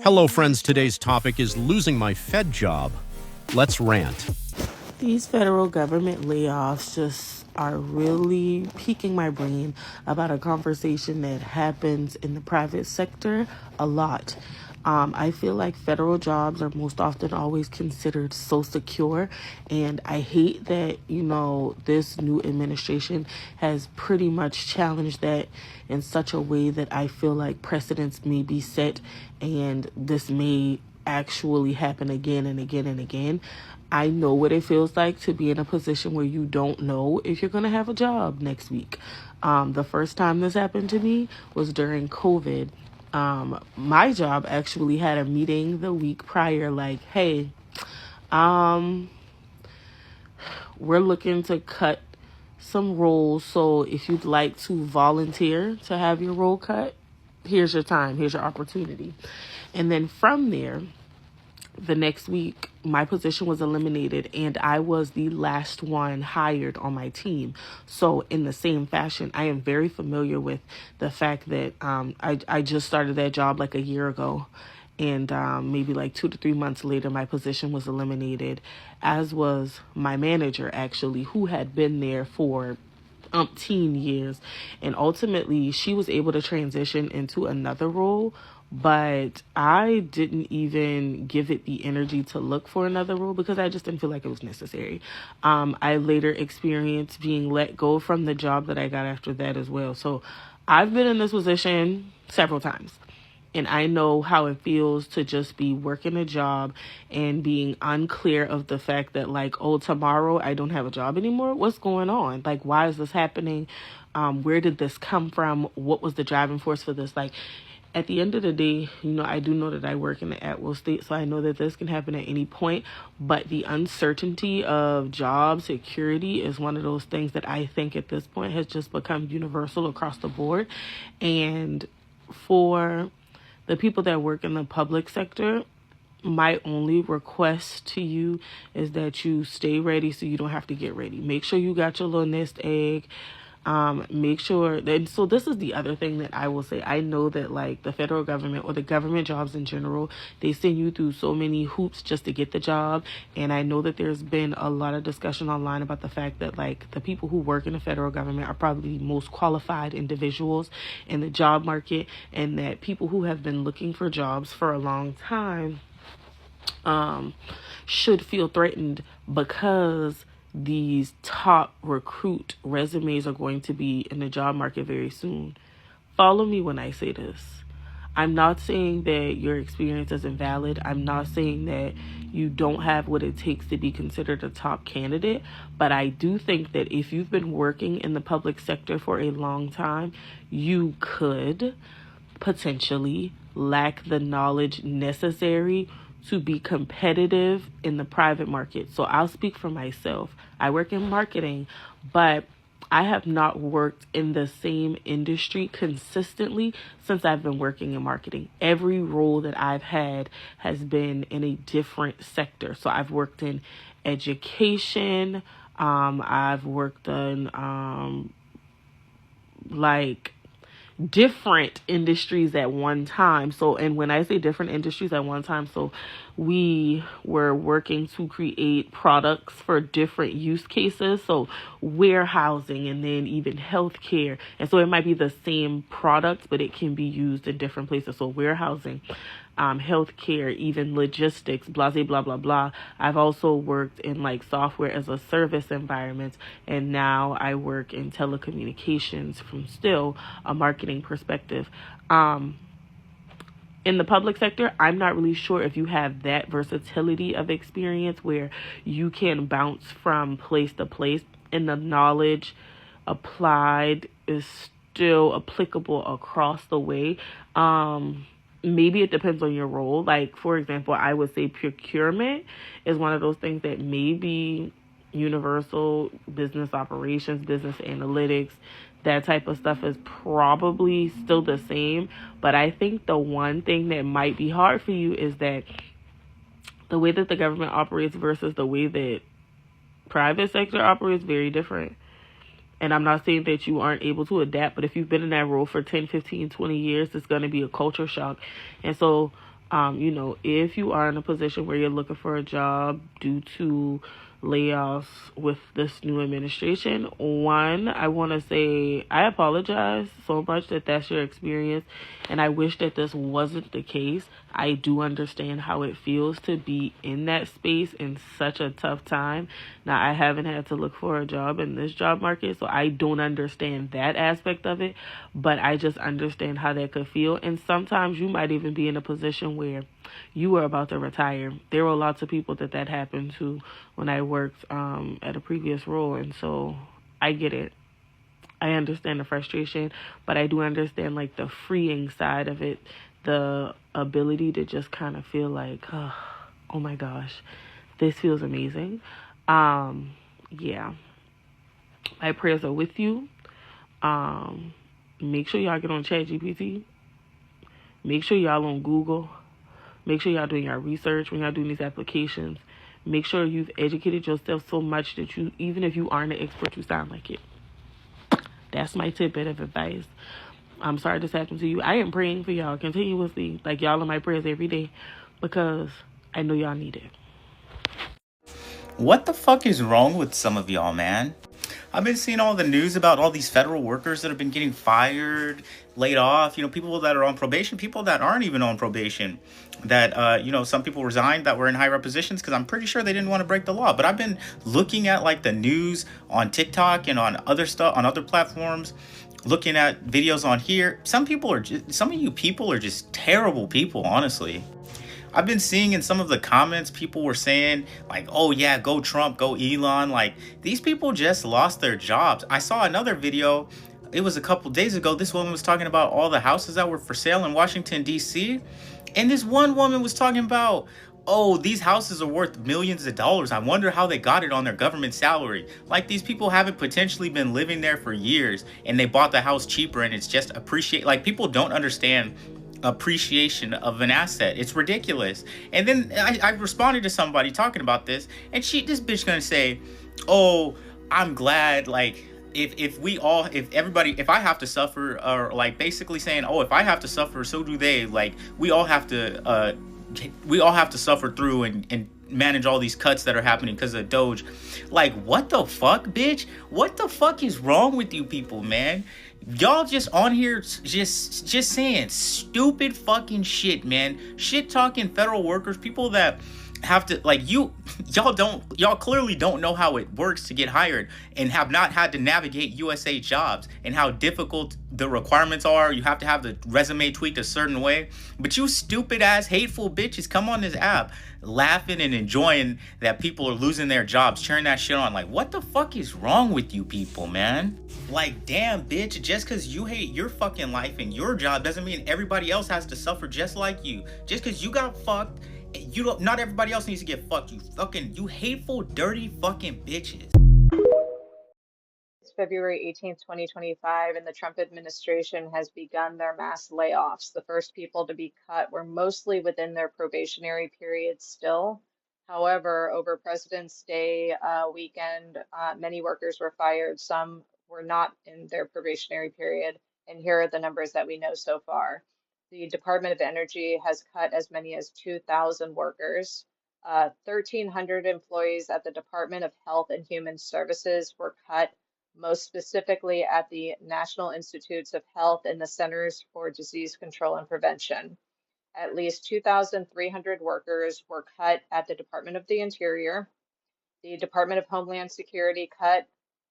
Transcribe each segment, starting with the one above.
Hello, friends. Today's topic is losing my Fed job. Let's rant. These federal government layoffs just are really piquing my brain about a conversation that happens in the private sector a lot. I feel like federal jobs are most often always considered so secure, and I hate that, this new administration has pretty much challenged that in such a way that I feel like precedents may be set, and this may actually happen again and again and again. I know what it feels like to be in a position where you don't know if you're going to have a job next week. The first time this happened to me was during COVID. My job actually had a meeting the week prior, like, hey, we're looking to cut some roles. So if you'd like to volunteer to have your role cut, here's your time, here's your opportunity. And then from there, the next week, my position was eliminated and I was the last one hired on my team. So in the same fashion, I am very familiar with the fact that I just started that job like a year ago. And maybe like 2 to 3 months later, my position was eliminated, as was my manager, actually, who had been there for umpteen years. And ultimately, she was able to transition into another role, but I didn't even give it the energy to look for another role because I just didn't feel like it was necessary. I later experienced being let go from the job that I got after that as well. So I've been in this position several times. And I know how it feels to just be working a job and being unclear of the fact that, like, oh, tomorrow I don't have a job anymore. What's going on? Like, why is this happening? Where did this come from? What was the driving force for this? Like, at the end of the day, I do know that I work in the at-will state, so I know that this can happen at any point. But the uncertainty of job security is one of those things that I think at this point has just become universal across the board. And for the people that work in the public sector, my only request to you is that you stay ready so you don't have to get ready. Make sure you got your little nest egg. Make sure that, so this is the other thing that I will say. I know that, like, the federal government or the government jobs in general, they send you through so many hoops just to get the job. And I know that there's been a lot of discussion online about the fact that, like, the people who work in the federal government are probably the most qualified individuals in the job market, and that people who have been looking for jobs for a long time should feel threatened because these top recruit resumes are going to be in the job market very soon. Follow me when I say this. I'm not saying that your experience is invalid. I'm not saying that you don't have what it takes to be considered a top candidate. But I do think that if you've been working in the public sector for a long time, you could potentially lack the knowledge necessary to be competitive in the private market. So I'll speak for myself. I work in marketing, but I have not worked in the same industry consistently since I've been working in marketing. Every role that I've had has been in a different sector. So I've worked in education. I've worked in different industries at one time. So, and when I say different industries at one time, so we were working to create products for different use cases. So warehousing and then even healthcare. And so it might be the same product, but it can be used in different places. So warehousing, healthcare, even logistics, blah, blah, blah, blah, blah. I've also worked in like software as a service environments, and now I work in telecommunications from still a marketing perspective. In the public sector, I'm not really sure if you have that versatility of experience where you can bounce from place to place and the knowledge applied is still applicable across the way. Maybe it depends on your role. Like, for example, I would say procurement is one of those things that may be universal. Business operations, business analytics, that type of stuff is probably still the same. But I think the one thing that might be hard for you is that the way that the government operates versus the way that private sector operates very different. And I'm not saying that you aren't able to adapt, but if you've been in that role for 10, 15, 20 years, it's going to be a culture shock. And so If you are in a position where you're looking for a job due to layoffs with this new administration, one, I want to say I apologize so much that that's your experience, and I wish that this wasn't the case. I do understand how it feels to be in that space in such a tough time. Now, I haven't had to look for a job in this job market, so I don't understand that aspect of it, but I just understand how that could feel. And sometimes you might even be in a position where you were about to retire. There were lots of people that happened to when I worked at a previous role, and so I get it. I understand the frustration, but I do understand like the freeing side of it, the ability to just kind of feel like, oh my gosh, this feels amazing. Yeah, my prayers are with you. Make sure y'all get on ChatGPT. Make sure y'all on Google. Make sure y'all doing your research when y'all doing these applications. Make sure you've educated yourself so much that you, even if you aren't an expert, you sound like it. That's my tidbit of advice. I'm sorry this happened to you. I am praying for y'all continuously. Like, y'all in my prayers every day because I know y'all need it. What the fuck is wrong with some of y'all, man? I've been seeing all the news about all these federal workers that have been getting fired, laid off, people that are on probation, people that aren't even on probation, that, some people resigned that were in higher positions because I'm pretty sure they didn't want to break the law. But I've been looking at like the news on TikTok and on other stuff, on other platforms, looking at videos on here. Some of you people are just terrible people, honestly. I've been seeing in some of the comments, people were saying like, oh yeah, go Trump, go Elon. Like, these people just lost their jobs. I saw another video. It was a couple days ago. This woman was talking about all the houses that were for sale in Washington, D.C. And this one woman was talking about, oh, these houses are worth millions of dollars. I wonder how they got it on their government salary. Like, these people haven't potentially been living there for years and they bought the house cheaper and it's just appreciate. Like, people don't understand appreciation of an asset. It's ridiculous. And then I responded to somebody talking about this, and this bitch gonna say, oh, I'm glad, like, if I have to suffer, or like basically saying, oh, if I have to suffer, so do they. Like, we all have to suffer through and manage all these cuts that are happening because of Doge. Like, what the fuck, bitch? What the fuck is wrong with you people, man? Y'all just on here just saying stupid fucking shit, man. Shit talking federal workers, people that have to, like, y'all clearly don't know how it works to get hired and have not had to navigate USA jobs and how difficult the requirements are. You have to have the resume tweaked a certain way. But you stupid ass hateful bitches come on this app laughing and enjoying that people are losing their jobs, cheering that shit on. Like, what the fuck is wrong with you people, man? Like, damn, bitch, just because you hate your fucking life and your job doesn't mean everybody else has to suffer just like you. Just because you got fucked, not everybody else needs to get fucked. You hateful, dirty fucking bitches. It's February 18th, 2025, and the Trump administration has begun their mass layoffs. The first people to be cut were mostly within their probationary period still. However, over President's Day weekend, many workers were fired. Some were not in their probationary period. And here are the numbers that we know so far. The Department of Energy has cut as many as 2,000 workers. 1,300 employees at the Department of Health and Human Services were cut, most specifically at the National Institutes of Health and the Centers for Disease Control and Prevention. At least 2,300 workers were cut at the Department of the Interior. The Department of Homeland Security cut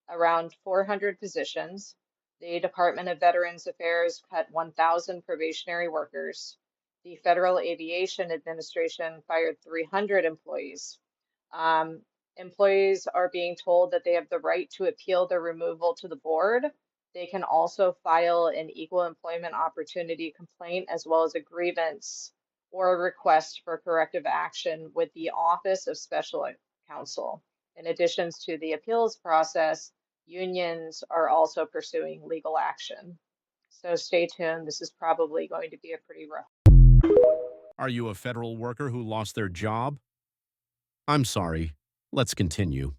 around 400 positions. The Department of Veterans Affairs cut 1,000 probationary workers. The Federal Aviation Administration fired 300 employees. Employees are being told that they have the right to appeal their removal to the board. They can also file an equal employment opportunity complaint as well as a grievance or a request for corrective action with the Office of Special Counsel. In addition to the appeals process, unions are also pursuing legal action. So stay tuned. This is probably going to be a pretty rough. Are you a federal worker who lost their job? I'm sorry. Let's continue.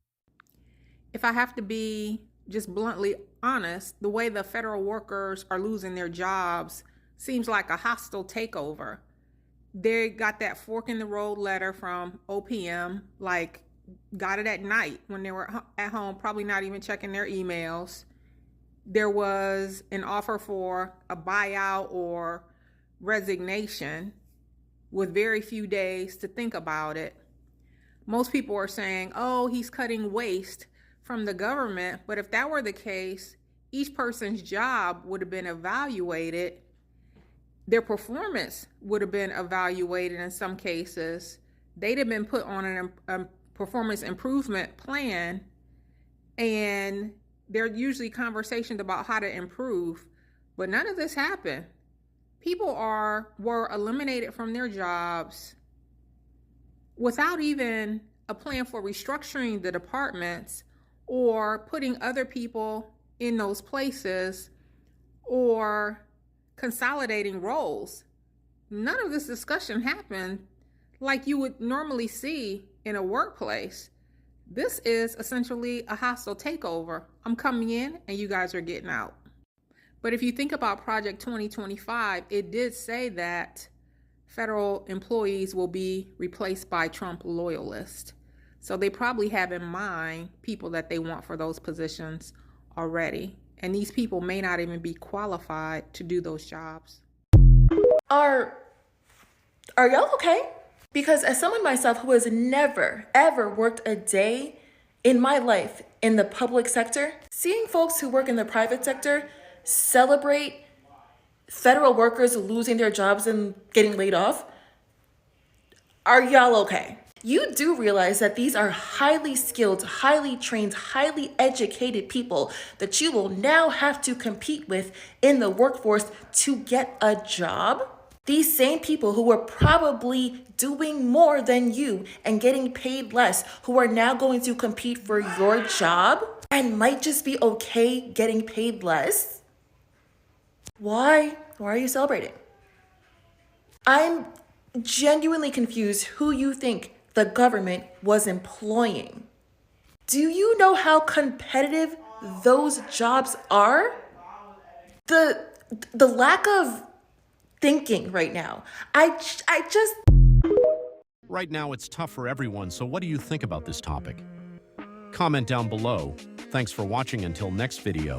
If I have to be just bluntly honest, the way the federal workers are losing their jobs seems like a hostile takeover. They got that fork in the road letter from OPM, like got it at night when they were at home, probably not even checking their emails. There was an offer for a buyout or resignation with very few days to think about it. Most people are saying, oh, he's cutting waste from the government. But if that were the case, each person's job would have been evaluated. Their performance would have been evaluated in some cases. They'd have been put on a performance improvement plan, and there are usually conversations about how to improve, but none of this happened. People were eliminated from their jobs without even a plan for restructuring the departments or putting other people in those places or consolidating roles. None of this discussion happened like you would normally see in a workplace. This is essentially a hostile takeover. I'm coming in and you guys are getting out. But if you think about Project 2025, it did say that federal employees will be replaced by Trump loyalists. So they probably have in mind people that they want for those positions already. And these people may not even be qualified to do those jobs. Are y'all okay? Because as someone myself who has never, ever worked a day in my life in the public sector, seeing folks who work in the private sector celebrate federal workers losing their jobs and getting laid off, are y'all okay? You do realize that these are highly skilled, highly trained, highly educated people that you will now have to compete with in the workforce to get a job? These same people who are probably doing more than you and getting paid less, who are now going to compete for your job and might just be okay getting paid less? Why are you celebrating? I'm genuinely confused who you think the government was employing. Do you know how competitive those jobs are? The lack of thinking right now. I just... Right now, it's tough for everyone, so what do you think about this topic? Comment down below. Thanks for watching until next video.